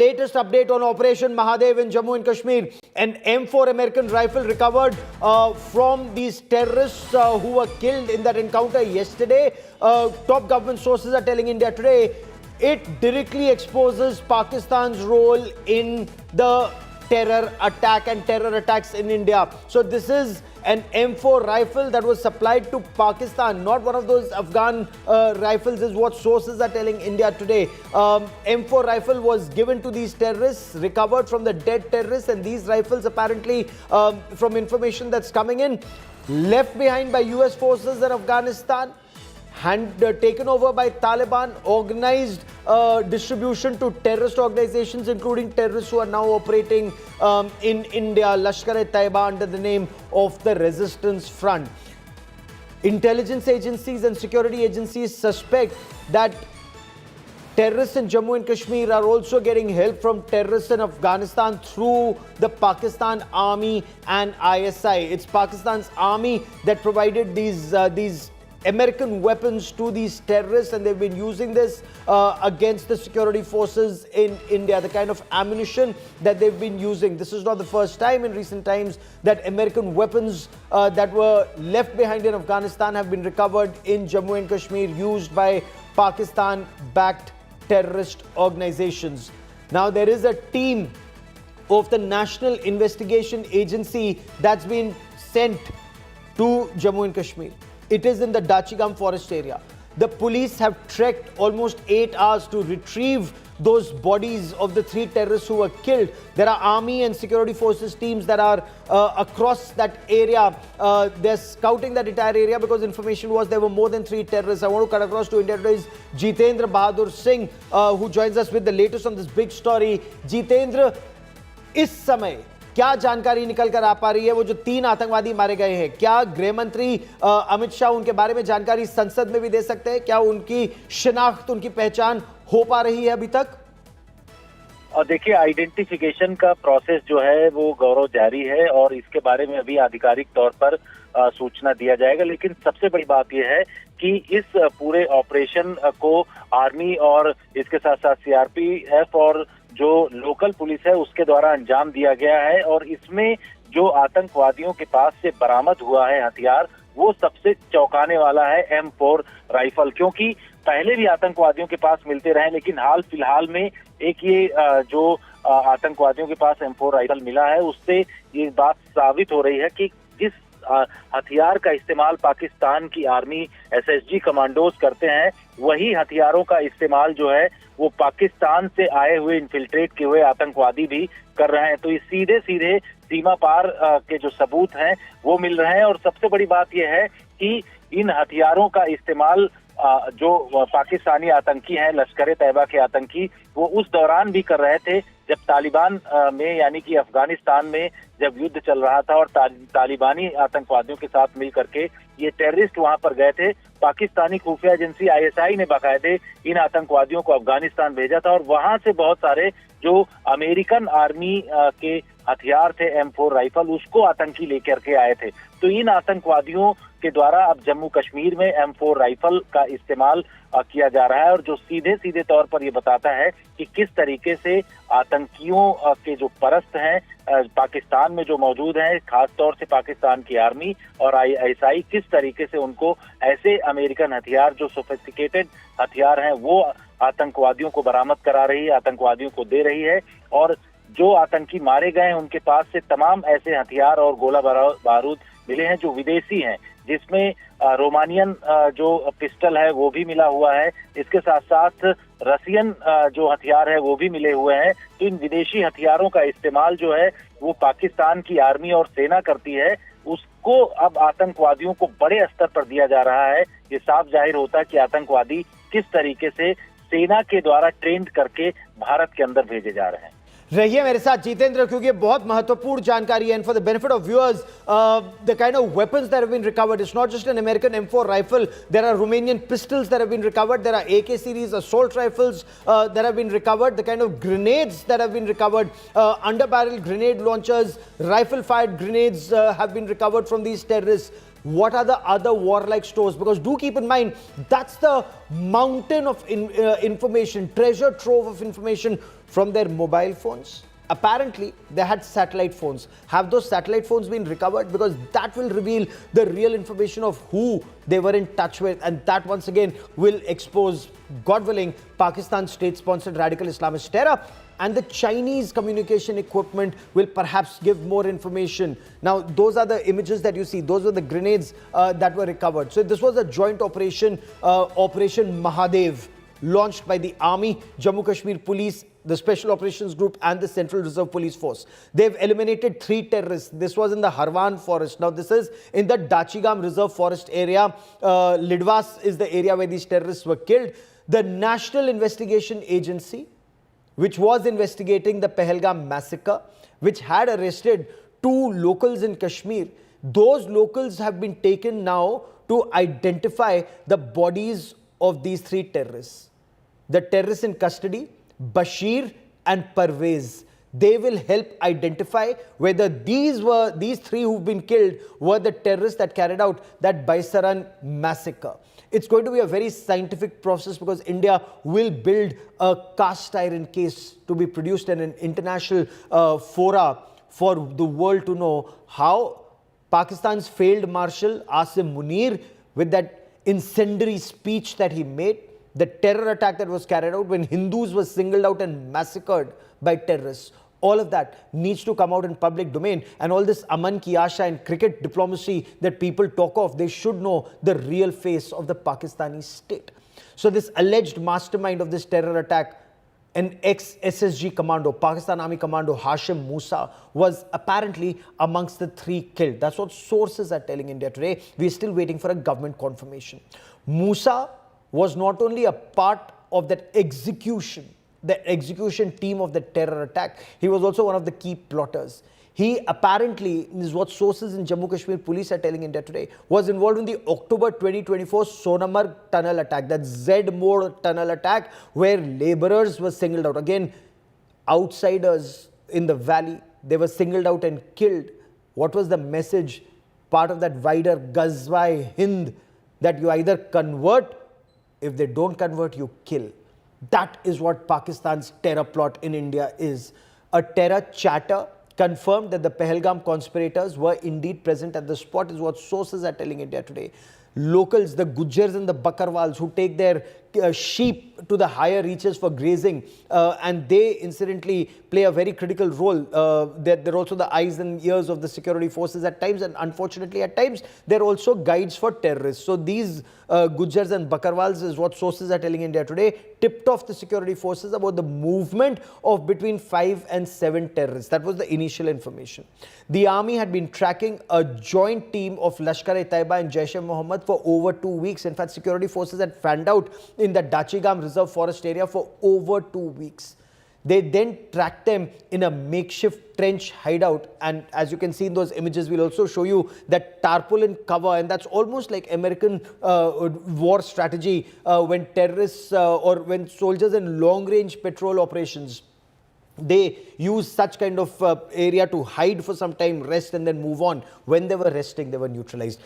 latest update on Operation Mahadev in Jammu and Kashmir. An M4 American rifle recovered from these terrorists who were killed in that encounter yesterday. Top government sources are telling India today it directly exposes Pakistan's role in the terror attack and terror attacks in India. So this is an M4 rifle that was supplied to Pakistan, not one of those Afghan rifles, is what sources are telling India today. M4 rifle was given to these terrorists, recovered from the dead terrorists, and these rifles apparently, from information that's coming in, left behind by US forces in Afghanistan, taken over by Taliban, organized distribution to terrorist organizations, including terrorists who are now operating in India, lashkar-e-taiba, under the name of the Resistance Front. Intelligence agencies and security agencies suspect that terrorists in Jammu and Kashmir are also getting help from terrorists in Afghanistan through the Pakistan Army and ISI. It's Pakistan's army that provided these American weapons to these terrorists, and they've been using this against the security forces in India, the kind of ammunition that they've been using. This is not the first time in recent times that American weapons that were left behind in Afghanistan have been recovered in Jammu and Kashmir, used by Pakistan-backed terrorist organizations. Now, there is a team of the National Investigation Agency that's been sent to Jammu and Kashmir. It is in the Dachigam forest area. The police have trekked almost 8 hours to retrieve those bodies of the 3 terrorists who were killed. There are army and security forces teams that are across that area. They're scouting that entire area because information was there were more than 3 terrorists. I want to cut across to India today is Jitendra Bahadur Singh, who joins us with the latest on this big story. Jitendra, इस समय क्या जानकारी निकल कर आ पा रही है? वो जो 3 आतंकवादी मारे गए हैं, क्या गृह मंत्री अमित शाह उनके बारे में जानकारी संसद में भी दे सकते हैं? क्या उनकी शिनाख्त, उनकी पहचान हो पा रही है अभी तक? और देखिए, आइडेंटिफिकेशन का प्रोसेस जो है वो गौरव जारी है और इसके बारे में अभी आधिकारिक तौर पर सूचना दिया जाएगा। लेकिन सबसे बड़ी बात यह है कि इस पूरे ऑपरेशन को आर्मी और इसके साथ साथ सीआरपीएफ और जो लोकल पुलिस है उसके द्वारा अंजाम दिया गया है, और इसमें जो आतंकवादियों के पास से बरामद हुआ है हथियार, वो सबसे चौंकाने वाला है M4 राइफल। क्योंकि पहले भी आतंकवादियों के पास मिलते रहे, लेकिन हाल फिलहाल में एक ये जो आतंकवादियों के पास M4 राइफल मिला है, उससे ये बात साबित हो रही है कि जिस हथियार का इस्तेमाल पाकिस्तान की आर्मी एसएसजी कमांडोज करते हैं, वही हथियारों का इस्तेमाल जो है वो पाकिस्तान से आए हुए इन्फिल्ट्रेट किए हुए आतंकवादी भी कर रहे हैं। तो ये सीधे सीधे सीमा पार के जो सबूत हैं वो मिल रहे हैं। और सबसे बड़ी बात यह है कि इन हथियारों का इस्तेमाल जो पाकिस्तानी आतंकी हैं, लश्कर-ए-तैबा के आतंकी, वो उस दौरान भी कर रहे थे जब तालिबान में, यानी कि अफगानिस्तान में जब युद्ध चल रहा था और तालिबानी आतंकवादियों के साथ मिल करके ये टेररिस्ट वहां पर गए थे। पाकिस्तानी खुफिया एजेंसी आईएसआई ने बाकायदे इन आतंकवादियों को अफगानिस्तान भेजा था और वहां से बहुत सारे जो अमेरिकन आर्मी के हथियार थे M4 राइफल, उसको आतंकी लेकर के आए थे। तो इन आतंकवादियों के द्वारा अब जम्मू कश्मीर में M4 राइफल का इस्तेमाल किया जा रहा है, और जो सीधे सीधे तौर पर ये बताता है कि किस तरीके से आतंकियों के जो परस्त हैं पाकिस्तान में जो मौजूद हैं, खास तौर से पाकिस्तान की आर्मी और आईएसआई, किस तरीके से उनको ऐसे अमेरिकन हथियार, जो सोफिस्टिकेटेड हथियार हैं, वो आतंकवादियों को बरामद करा रही है, आतंकवादियों को दे रही है। और जो आतंकी मारे गए हैं उनके पास से तमाम ऐसे हथियार और गोला बारूद मिले हैं जो विदेशी हैं, जिसमें रोमानियन जो पिस्टल है वो भी मिला हुआ है। इसके साथ साथ रसियन जो हथियार है वो भी मिले हुए हैं। तो इन विदेशी हथियारों का इस्तेमाल जो है वो पाकिस्तान की आर्मी और सेना करती है, उसको अब आतंकवादियों को बड़े स्तर पर दिया जा रहा है। ये साफ जाहिर होता है कि आतंकवादी किस तरीके से सेना के द्वारा ट्रेंड करके भारत के अंदर भेजे जा रहे हैं। रहिए मेरे साथ जितेंद्र, क्योंकि ये बहुत महत्वपूर्ण जानकारी है, and for the benefit of viewers, the kind of weapons that have been recovered, it's not just an American M4 rifle, there are Romanian pistols that have been recovered, there are AK series assault rifles that have been recovered, the kind of grenades that have been recovered, under barrel grenade launchers, rifle fired grenades have been recovered from these terrorists. What are the other warlike stores? Because do keep in mind, that's the mountain of information, treasure trove of information from their mobile phones. Apparently, they had satellite phones. Have those satellite phones been recovered? Because that will reveal the real information of who they were in touch with, and that once again will expose, God willing, Pakistan's state-sponsored radical Islamist terror. And the Chinese communication equipment will perhaps give more information. Now, those are the images that you see. Those were the grenades that were recovered. So this was a joint operation, Operation Mahadev, launched by the Army, Jammu Kashmir Police, the Special Operations Group and the Central Reserve Police Force. They've eliminated 3 terrorists. This was in the Harwan forest. Now this is in the Dachigam Reserve Forest area. Lidwas is the area where these terrorists were killed. The National Investigation Agency, which was investigating the Pahalgam massacre, which had arrested 2 locals in Kashmir, those locals have been taken now to identify the bodies of these 3 terrorists. The terrorists in custody, Bashir and Parvez. They will help identify whether these 3 who've been killed were the terrorists that carried out that Baisaran massacre. It's going to be a very scientific process because India will build a cast iron case to be produced in an international fora for the world to know how Pakistan's failed Marshal Asim Munir, with that incendiary speech that he made, the terror attack that was carried out when Hindus were singled out and massacred by terrorists. All of that needs to come out in public domain. And all this Aman ki Asha and cricket diplomacy that people talk of, they should know the real face of the Pakistani state. So this alleged mastermind of this terror attack, an ex-SSG commando, Pakistan Army commando, Hashim Musa, was apparently amongst the 3 killed. That's what sources are telling India today. We're still waiting for a government confirmation. Musa was not only a part of that execution, the execution team of the terror attack, he was also one of the key plotters. He apparently, this is what sources in Jammu Kashmir police are telling India today, was involved in the October 2024 Sonamarg tunnel attack, that Z-mode tunnel attack, where laborers were singled out. Again, outsiders in the valley, they were singled out and killed. What was the message? Part of that wider Ghazwa-e-Hind, that you either convert, if they don't convert, you kill. That is what Pakistan's terror plot in India is. A terror chatter confirmed that the Pahalgam conspirators were indeed present at the spot, is what sources are telling India today. Locals, the Gujjars and the Bakarwals, who take their sheep to the higher reaches for grazing, and they incidentally play a very critical role. They're also the eyes and ears of the security forces at times, and unfortunately at times they're also guides for terrorists. So these Gujjars and Bakarwals, is what sources are telling India today, tipped off the security forces about the movement of between 5 and 7 terrorists. That was the initial information. The army had been tracking a joint team of Lashkar-e-Taiba and Jaish-e-Mohammed for over 2 weeks. In fact, security forces had fanned out in the Dachigam Reserve Forest area for over 2 weeks. They then tracked them in a makeshift trench hideout, and as you can see in those images, we'll also show you that tarpaulin cover, and that's almost like American war strategy when terrorists or when soldiers in long-range patrol operations, they use such kind of area to hide for some time, rest, and then move on. When they were resting, they were neutralized.